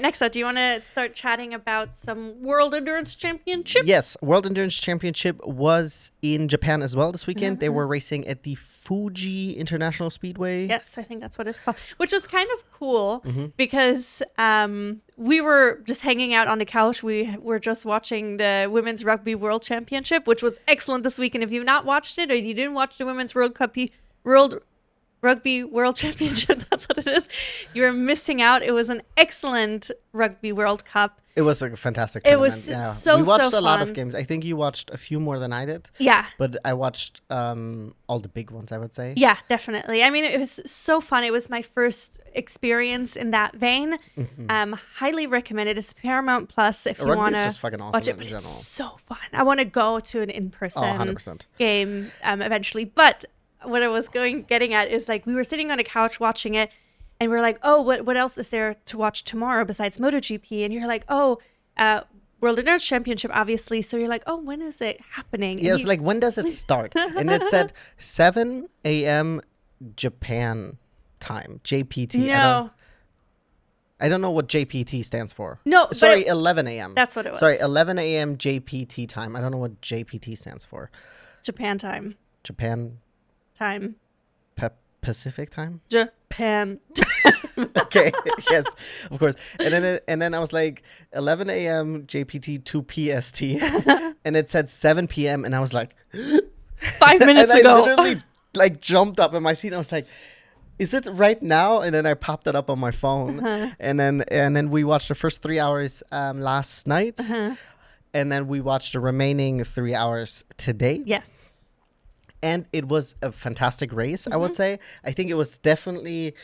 next up, do you want to start chatting about some World Endurance Championship? Yes, World Endurance Championship was in Japan as well this weekend. They were racing at the Fuji International Speedway. Yes, I think that's what it's called, which was kind of cool because we were just hanging out on the couch. We were just watching the Women's Rugby World Championship, which was excellent this weekend. If you've not watched it or you didn't watch the Women's World Rugby World Championship, that's what it is, you're missing out. It was an excellent Rugby World Cup. It was a fantastic tournament. It was We watched so a lot fun. of games. I think you watched a few more than I did. Yeah. But I watched all the big ones, I would say. Yeah, definitely. I mean, it was so fun. It was my first experience in that vein. Highly recommended. It's Paramount Plus if you Rugby want is to just fucking awesome watch it. in But general. it's so fun. I want to go to an in-person 100%. game eventually. But what I was getting at is like we were sitting on a couch watching it, and we're like, oh, what else is there to watch tomorrow besides MotoGP? And you're like, oh, World Endurance Championship, obviously. So you're like, oh, when is it happening? Yeah, it was like, when does it start? And it said 7 a.m. Japan time, JPT. No. I don't know what JPT stands for. No, Sorry, but 11 a.m. that's what it was. Sorry, 11 a.m. JPT time. I don't know what JPT stands for. Japan time. Japan Pacific time? Japan. Okay, yes, of course. And then I was like 11 a.m. JPT 2 PST, and it said 7 p.m. and I was like 5 minutes and ago. I literally like jumped up in my seat. And I was like, "Is it right now?" And then I popped it up on my phone, and then we watched the first 3 hours last night, and then we watched the remaining 3 hours today. Yes. And it was a fantastic race, I would say. I think it was definitely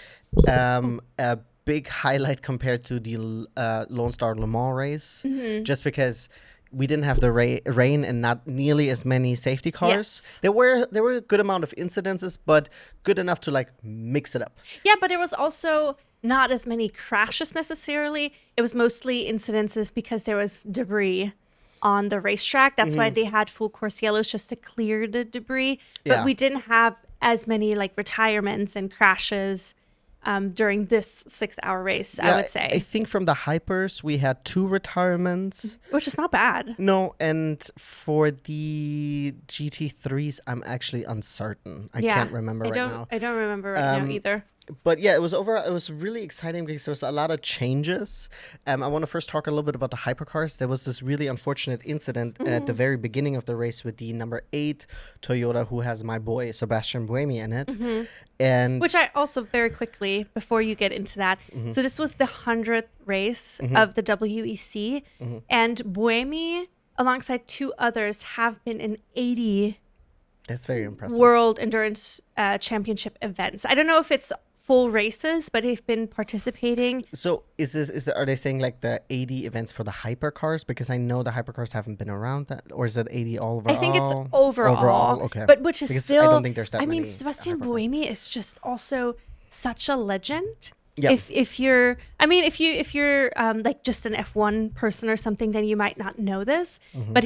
a big highlight compared to the Lone Star Le Mans race, just because we didn't have the rain and not nearly as many safety cars. Yes. There were a good amount of incidences, but good enough to like mix it up. Yeah, but it was also not as many crashes necessarily. It was mostly incidences because there was debris on the racetrack. That's why they had full course yellows, just to clear the debris. But Yeah. we didn't have as many like retirements and crashes during this 6-hour race, I would say. I think from the hypers, we had 2 retirements. Which is not bad. No, and for the GT3s, I'm actually uncertain. I can't remember right now. I don't remember right now either. But yeah, it was really exciting because there was a lot of changes. I want to first talk a little bit about the hypercars. There was this really unfortunate incident at the very beginning of the race with the number 8 Toyota, who has my boy Sebastian Buemi in it. And Which I also very quickly, before you get into that, so this was the 100th race of the WEC, and Buemi, alongside 2 others, have been in 80 that's very impressive. World Endurance Championship events. I don't know if it's full races, but they've been participating. So are they saying like the 80 events for the hypercars? Because I know the hypercars haven't been around that, or is it 80 overall? I think it's overall. Okay. But which is Because still, I don't think there's that many Sebastian hypercars. Buemi is just also such a legend. Yeah. If you're like just an F1 person or something, then you might not know this. But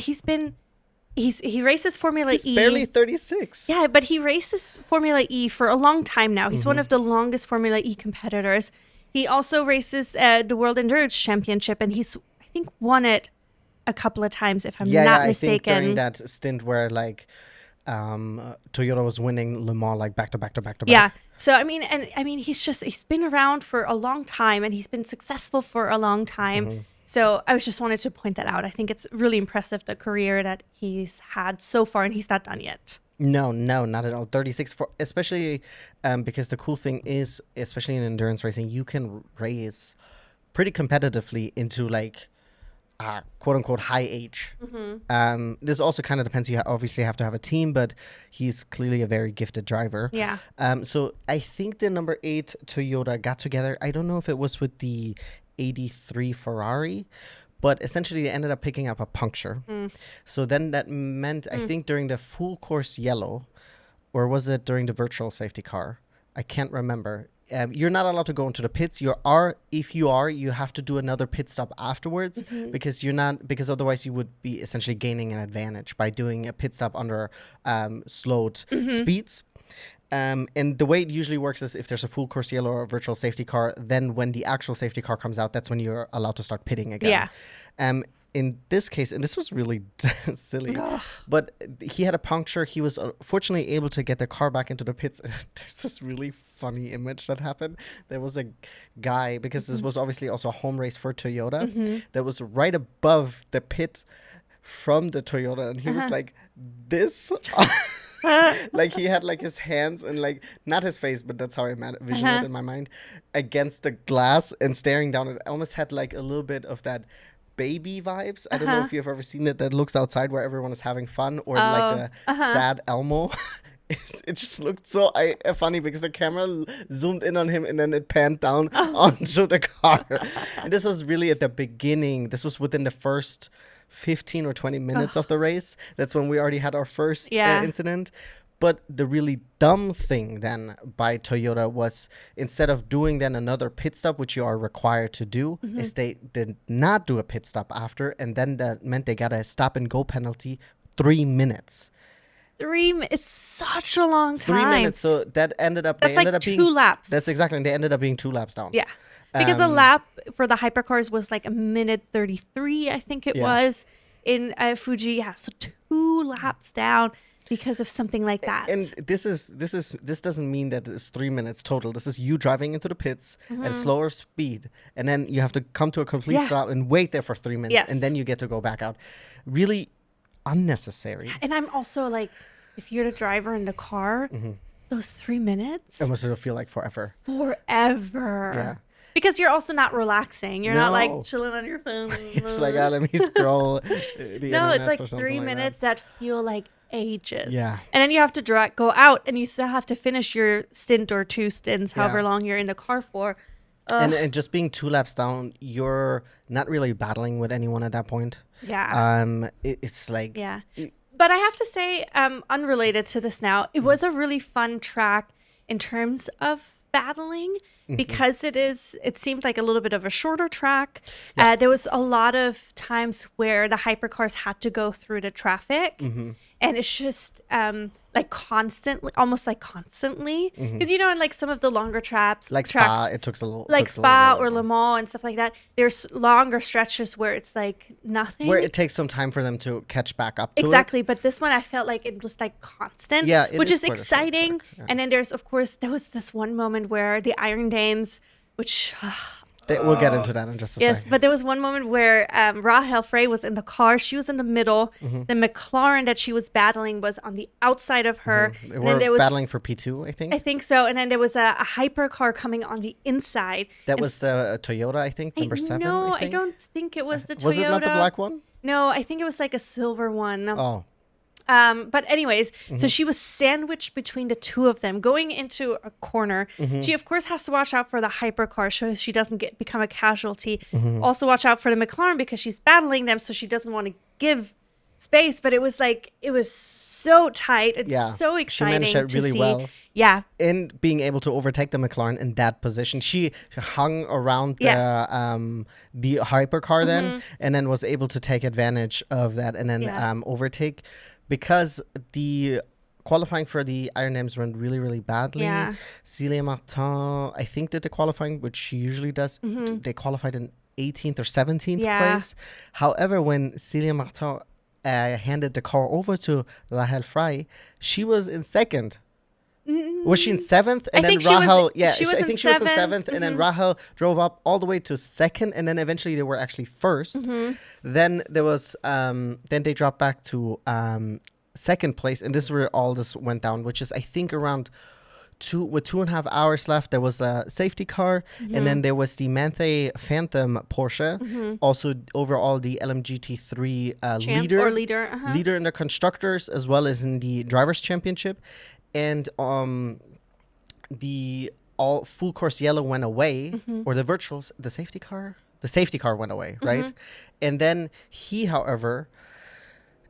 he races Formula E. He's barely 36. Yeah, but he races Formula E for a long time now. He's one of the longest Formula E competitors. He also races the World Endurance Championship, and he's, I think, won it a couple of times, if I'm not I mistaken. think during that stint where like Toyota was winning Le Mans like back to back to back to back. Yeah. So I mean, he's been around for a long time, and he's been successful for a long time. So I just wanted to point that out. I think it's really impressive, the career that he's had so far, and he's not done yet. No, not at all. 36 for especially because the cool thing is, especially in endurance racing, you can race pretty competitively into like quote unquote high age. This also kind of depends. You obviously have to have a team, but he's clearly a very gifted driver. Yeah. So I think the number 8 Toyota got together. I don't know if it was with the 83 Ferrari, but essentially they ended up picking up a puncture. So then that meant, I think during the full course yellow, or was it during the virtual safety car? I can't remember. You're not allowed to go into the pits. If you are, you have to do another pit stop afterwards because otherwise you would be essentially gaining an advantage by doing a pit stop under slowed speeds. And the way it usually works is if there's a full course yellow or a virtual safety car, then when the actual safety car comes out, that's when you're allowed to start pitting again. Yeah. In this case, and this was really silly, but he had a puncture. He was fortunately able to get the car back into the pits. There's this really funny image that happened. There was a guy, because this was obviously also a home race for Toyota, that was right above the pit from the Toyota, and he was like this. Like he had like his hands and like not his face, but that's how I vision it in my mind, against the glass and staring down. It almost had like a little bit of that baby vibes. I don't know if you've ever seen it, that looks outside where everyone is having fun, or like the sad Elmo. It just looked so funny because the camera zoomed in on him and then it panned down onto the car. And this was really at the beginning. This was within the first 15 or 20 minutes of the race. That's when we already had our first incident. But the really dumb thing then by Toyota was, instead of doing then another pit stop, which you are required to do, is they did not do a pit stop after. And then that meant they got a stop and go penalty, 3 minutes. It's such a long time. 3 minutes. So that ended up, that's like 2 laps. That's exactly. And they ended up being 2 laps down. Yeah. Because a lap for the hypercars was like a minute 33, I think it was in Fuji. Yeah. So 2 laps down because of something like that. And this doesn't mean that it's 3 minutes total. This is you driving into the pits at a slower speed, and then you have to come to a complete stop and wait there for 3 minutes, and then you get to go back out. Really unnecessary. And I'm also like, if you're the driver in the car, those 3 minutes, it must feel like forever. Yeah. Because you're also not relaxing. You're not like chilling on your phone. It's like, let me scroll. No, it's like 3 minutes that feel like ages. Yeah. And then you have to go out, and you still have to finish your stint or 2 stints, however long you're in the car for. And just being 2 laps down, you're not really battling with anyone at that point. Yeah. It's like... Yeah. But I have to say, unrelated to this now, it was a really fun track in terms of battling, because it seemed like a little bit of a shorter track. There was a lot of times where the hypercars had to go through the traffic, and it's just almost constantly, because in like some of the longer tracks, Spa, it took a little, like Spa or Le Mans and stuff like that, there's longer stretches where it's like nothing, where it takes some time for them to catch back up to it. But this one I felt like it was like constant, which is exciting. And then there was this one moment where the Iron Dames, which we'll get into that in just a second. Yes, but there was one moment where Rahel Frey was in the car. She was in the middle. The McLaren that she was battling was on the outside of her. They were battling for P2, I think. I think so. And then there was a hypercar coming on the inside. That was the Toyota, I think, number 7. No, I don't think it was the Toyota. Was it not the black one? No, I think it was like a silver one. Oh. But anyways, so she was sandwiched between the 2 of them going into a corner. She, of course, has to watch out for the hypercar so she doesn't become a casualty. Also watch out for the McLaren because she's battling them, so she doesn't want to give space. But it was so tight. It's so exciting. She managed it really well. Yeah. And being able to overtake the McLaren in that position. She hung around the hypercar then, and then was able to take advantage of that and then overtake. Because the qualifying for the Iron Dames went really, really badly. Yeah. Célia Martin, I think, did the qualifying, which she usually does. They qualified in 18th or 17th place. However, when Célia Martin handed the car over to Rahel Frey, she was in 2nd. Was she in 7th? And then Rahel, I think she was in 7th. And then Rahel drove up all the way to 2nd. And then eventually they were actually 1st. Then there was, then they dropped back to 2nd place. And this is where all this went down, which is, I think, around 2.5 hours left. There was a safety car. And then there was the Manthe Phantom Porsche. Also overall the LMGT3 leader in the constructors as well as in the drivers' championship. And the all full course yellow went away, or the virtuals, the safety car went away, right? And then he, however,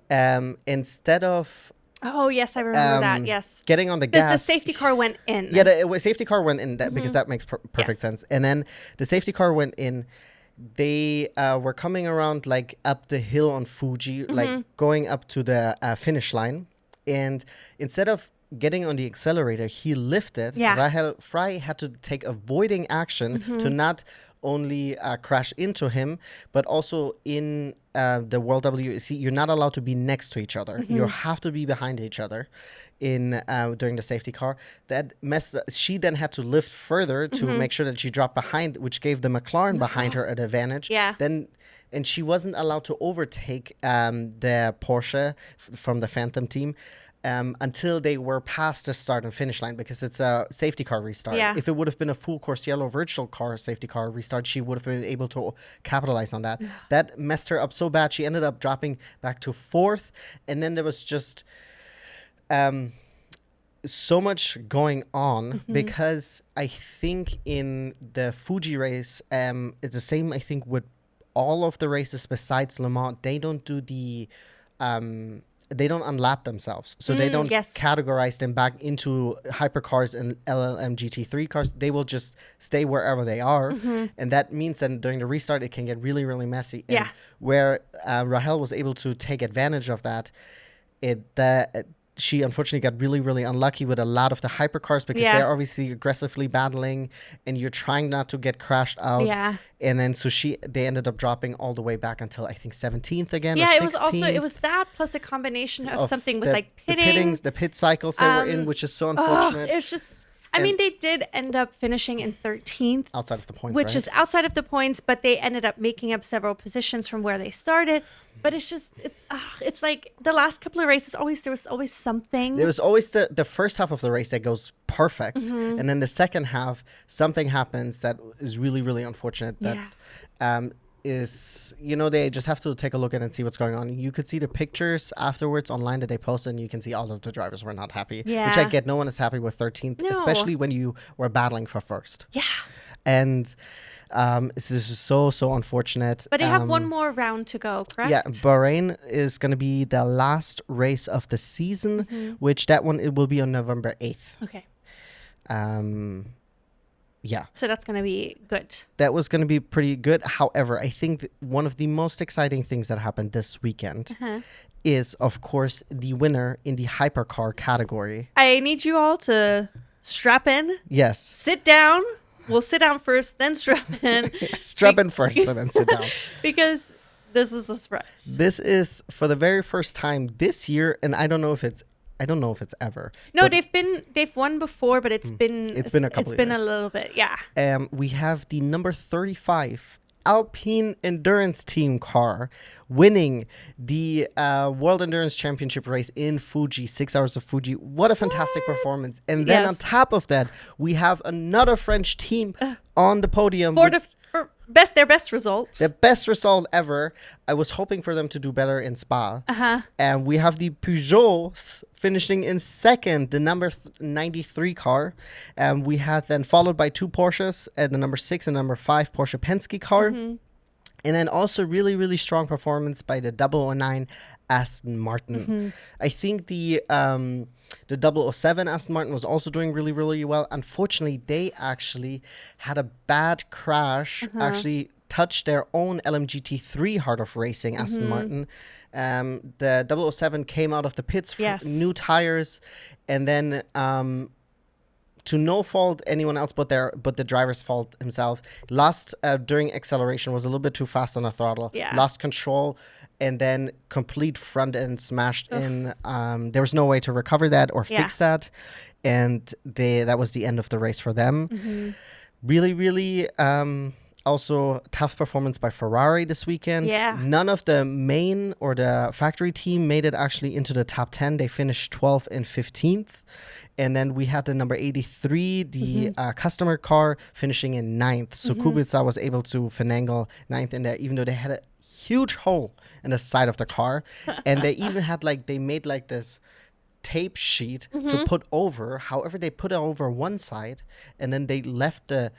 instead of oh yes, I remember that. Yes, getting on the gas, the safety car went in. Yeah, the safety car went in because that makes perfect sense. And then the safety car went in. They were coming around like up the hill on Fuji, like going up to the finish line. And instead of getting on the accelerator, he lifted. Yeah. Rahel Frey had to take avoiding action to not only crash into him, but also in the World WEC, you're not allowed to be next to each other. You have to be behind each other in during the safety car. That she then had to lift further to make sure that she dropped behind, which gave the McLaren behind her an advantage. Yeah. And she wasn't allowed to overtake the Porsche from the Phantom team until they were past the start and finish line, because it's a safety car restart. Yeah. If it would have been a full course yellow virtual car safety car restart, she would have been able to capitalize on that. That messed her up so bad. She ended up dropping back to 4th. And then there was just so much going on because I think in the Fuji race, it's the same, I think, with all of the races besides Le Mans. They don't do the... they don't unlap themselves. So they don't categorize them back into hypercars and LLM GT3 cars. They will just stay wherever they are. And that means that during the restart, it can get really, really messy. And where Rahel was able to take advantage of that, she unfortunately got really, really unlucky with a lot of the hypercars because they're obviously aggressively battling and you're trying not to get crashed out. Yeah. And then so they ended up dropping all the way back until I think 17th again. Yeah, or 16th. it was that plus a combination of something with like the pit cycles they were in, which is so unfortunate. It was just, I mean, they did end up finishing in 13th. Outside of the points, which is outside of the points, but they ended up making up several positions from where they started. But it's just, it's like the last couple of races, there was always something. There was always the first half of the race that goes perfect. And then the second half, something happens that is really, really unfortunate. That is, they just have to take a look at it and see what's going on. You could see the pictures afterwards online that they posted, and you can see all of the drivers were not happy. Yeah. Which I get. No one is happy with 13th, especially when you were battling for first. Yeah. And... this is so unfortunate. But they have one more round to go, correct? Yeah, Bahrain is going to be the last race of the season, which it will be on November 8th. Okay. Yeah. So that's going to be good. That was going to be pretty good. However, I think one of the most exciting things that happened this weekend is, of course, the winner in the hypercar category. I need you all to strap in. Yes. Sit down. We'll sit down first, then strap in. Strap in first and then sit down. Because this is a surprise. This is for the very first time this year, and I don't know if it's ever. No, they've won before, but it's been a couple of years. It's been a little bit, yeah. We have the number 35 Alpine Endurance Team car winning the World Endurance Championship race in Fuji, 6 hours of Fuji. What a fantastic performance. And then on top of that, we have another French team on the podium. Their best result. The best result ever. I was hoping for them to do better in Spa. And we have the Peugeots finishing in second, the number 93 car. And we had then followed by two Porsches, the number 6 and number 5 Porsche Penske car. And then also really, really strong performance by the 009 Aston Martin. I think the 007 Aston Martin was also doing really, really well. Unfortunately, they actually had a bad crash, actually touched their own LMGT3 Heart of Racing Aston Martin. The 007 came out of the pits for new tires, and then to no fault anyone else but the driver's fault himself, lost during acceleration, was a little bit too fast on the throttle, lost control, and then complete front end smashed in. There was no way to recover that or fix that, and that was the end of the race for them. Really, really also tough performance by Ferrari this weekend. None of the main or the factory team made it actually into the top 10. They finished 12th and 15th. And then we had the number 83, the customer car, finishing in 9th. So Kubica was able to finagle 9th in there, even though they had a huge hole in the side of the car. And they even had they made this tape sheet to put over. However, they put it over one side, and then they left the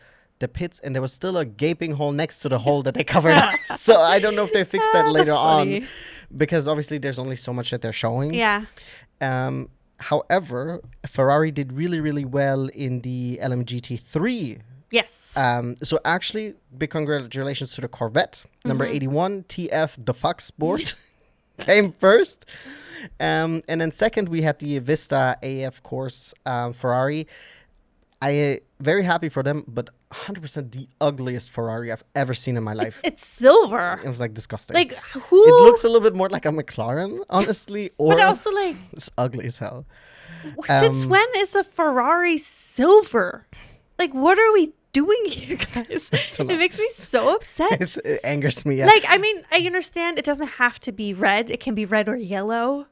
pits, and there was still a gaping hole next to the hole that they covered up. So I don't know if they fixed that later on, because obviously there's only so much that they're showing. However, Ferrari did really, really well in the LMGT3. Yes. So actually, big congratulations to the Corvette, number 81, TF the Fox Sport. came first. And then second, we had the Vista AF course Ferrari. I very happy for them, but 100% the ugliest Ferrari I've ever seen in my life. It's silver. It was like disgusting. Like who? It looks a little bit more like a McLaren, honestly. Or But also like, it's ugly as hell. since when is a Ferrari silver? Like, what are we doing here, guys? It makes me so upset. It angers me. Yeah. Like, I mean, I understand it doesn't have to be red. It can be red or yellow.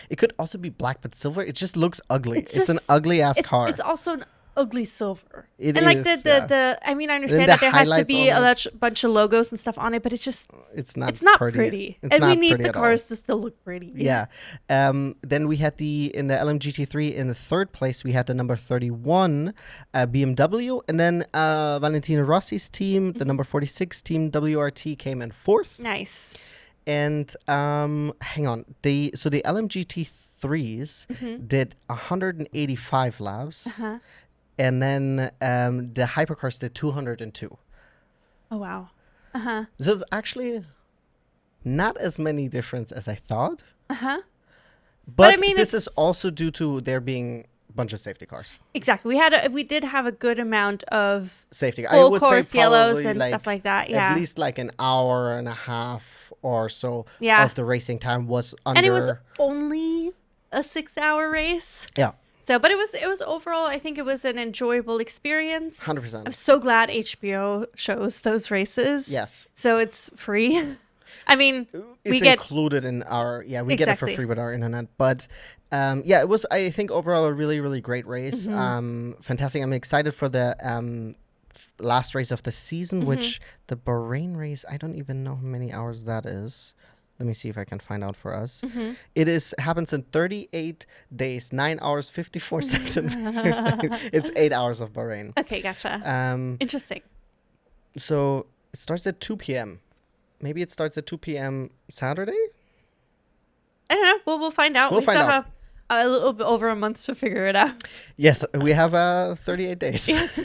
It could also be black, but silver. It just looks ugly. It's an just- ugly ass car. It's also an ugly silver. It and like is, the I mean, I understand the that there has to highlights be on a it. bunch of logos and stuff on it, but it's not pretty. It's And we not need pretty the at all. cars to still look pretty. Yeah. Then we had in the LMGT3 in the third place, we had the number 31 BMW. And then Valentino Rossi's team, the number 46 team WRT came in fourth. Nice. And hang on. So the LMGT3s did 185 laps. Uh-huh. And then the hypercars did 202. Oh, wow. Uh-huh. So it's actually not as many difference as I thought. Uh-huh. But I mean, this is it's- also due to there being a bunch of safety cars. Exactly. We did have a good amount of Safety cars. full course yellows and like stuff like that. Yeah. At least like an hour and a half or so Yeah. of the racing time was under. And it was only a 6-hour race. Yeah, So, but it was overall, I think it was an enjoyable experience. 100%. I'm so glad HBO shows those races. Yes. So it's free. I mean, we It's get included in our, we get it for Exactly. free with our internet. But it was, I think, overall a really, really great race. Fantastic. I'm excited for the last race of the season, which the Bahrain race, I don't even know how many hours that is. Let me see if I can find out for us. It happens in 38 days, 9 hours, 54 seconds. It's 8 hours of Bahrain. Okay, gotcha. Interesting. So it starts at 2 p.m. Maybe it starts at 2 p.m. Saturday? I don't know. We'll find out. We'll We find still out. have a little bit over a month to figure it out. Yes, we have 38 days. Yes.